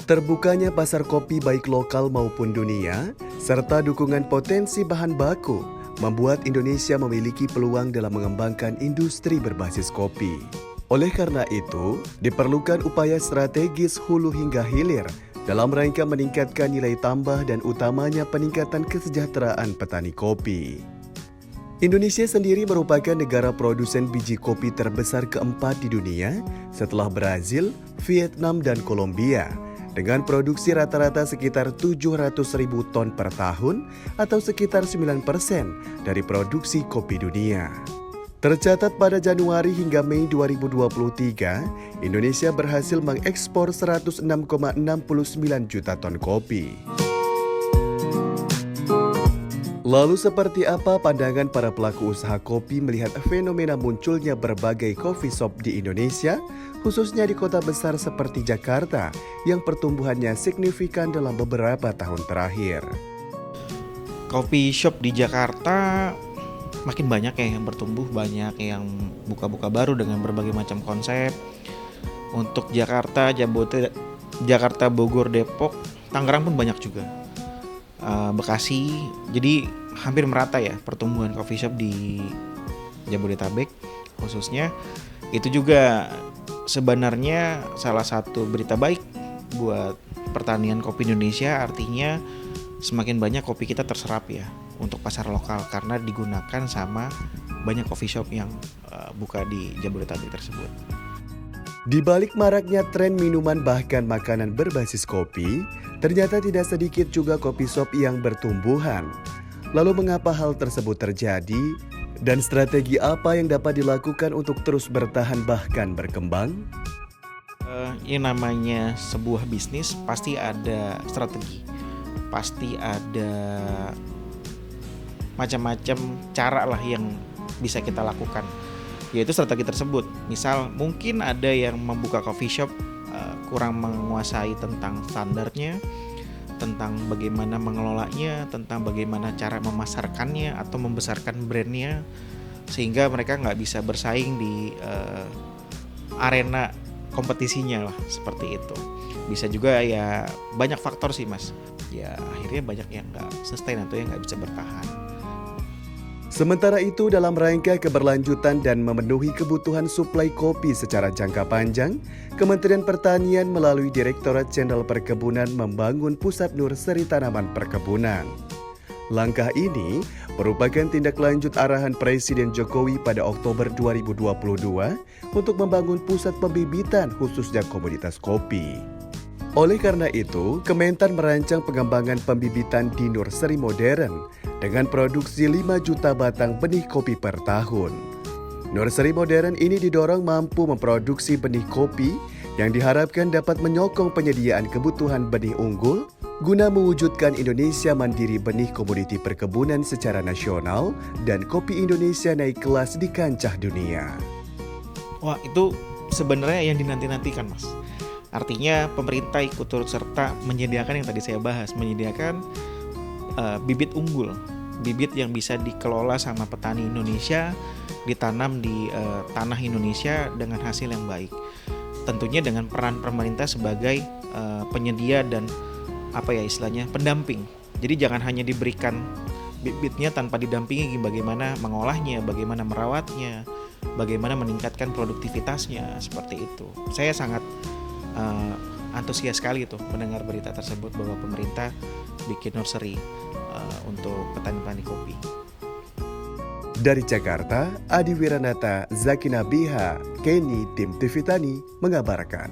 Terbukanya pasar kopi baik lokal maupun dunia, serta dukungan potensi bahan baku, membuat Indonesia memiliki peluang dalam mengembangkan industri berbasis kopi. Oleh karena itu, diperlukan upaya strategis hulu hingga hilir dalam rangka meningkatkan nilai tambah dan utamanya peningkatan kesejahteraan petani kopi. Indonesia sendiri merupakan negara produsen biji kopi terbesar keempat di dunia setelah Brazil, Vietnam, dan Kolombia, dengan produksi rata-rata sekitar 700.000 ton per tahun atau sekitar 9% dari produksi kopi dunia. Tercatat pada Januari hingga Mei 2023, Indonesia berhasil mengekspor 106,69 juta ton kopi. Lalu seperti apa pandangan para pelaku usaha kopi melihat fenomena munculnya berbagai coffee shop di Indonesia, khususnya di kota besar seperti Jakarta yang pertumbuhannya signifikan dalam beberapa tahun terakhir? Coffee shop di Jakarta makin banyak ya yang bertumbuh, banyak yang buka-buka baru dengan berbagai macam konsep. Untuk Jakarta, Jakarta, Bogor, Depok, Tangerang pun banyak juga. Bekasi, jadi hampir merata ya pertumbuhan coffee shop di Jabodetabek khususnya. Itu juga sebenarnya salah satu berita baik buat pertanian kopi Indonesia, artinya semakin banyak kopi kita terserap ya untuk pasar lokal karena digunakan sama banyak coffee shop yang buka di Jabodetabek tersebut. Di balik maraknya tren minuman bahkan makanan berbasis kopi, ternyata tidak sedikit juga kopi shop yang bertumbuhan. Lalu mengapa hal tersebut terjadi? Dan strategi apa yang dapat dilakukan untuk terus bertahan bahkan berkembang? Ini namanya sebuah bisnis pasti ada strategi, pasti ada macam-macam cara lah yang bisa kita lakukan, yaitu strategi tersebut. Misal mungkin ada yang membuka coffee shop kurang menguasai tentang standarnya, tentang bagaimana mengelolanya, tentang bagaimana cara memasarkannya atau membesarkan brandnya, sehingga mereka nggak bisa bersaing di arena kompetisinya lah, seperti itu. Bisa juga ya banyak faktor sih mas, ya akhirnya banyak yang nggak sustain atau yang nggak bisa bertahan. Sementara itu, dalam rangka keberlanjutan dan memenuhi kebutuhan suplai kopi secara jangka panjang, Kementerian Pertanian melalui Direktorat Jenderal Perkebunan membangun Pusat Nursery Tanaman Perkebunan. Langkah ini merupakan tindak lanjut arahan Presiden Jokowi pada Oktober 2022 untuk membangun pusat pembibitan khususnya komoditas kopi. Oleh karena itu, Kementan merancang pengembangan pembibitan di nursery modern dengan produksi 5 juta batang benih kopi per tahun. Nursery modern ini didorong mampu memproduksi benih kopi yang diharapkan dapat menyokong penyediaan kebutuhan benih unggul guna mewujudkan Indonesia mandiri benih komoditi perkebunan secara nasional dan kopi Indonesia naik kelas di kancah dunia. Wah, itu sebenarnya yang dinanti-nantikan mas. Artinya pemerintah ikut turut serta menyediakan yang tadi saya bahas, menyediakan bibit unggul, bibit yang bisa dikelola sama petani Indonesia, ditanam di tanah Indonesia dengan hasil yang baik. Tentunya dengan peran pemerintah sebagai penyedia dan pendamping. Jadi jangan hanya diberikan bibitnya tanpa didampingi bagaimana mengolahnya, bagaimana merawatnya, bagaimana meningkatkan produktivitasnya, seperti itu. Saya sangat antusias sekali tuh mendengar berita tersebut bahwa pemerintah bikin nursery untuk petani-petani kopi. Dari Jakarta, Adi Wiranata, Zaki Nabiha, Kenny, Tim TV Tani mengabarkan.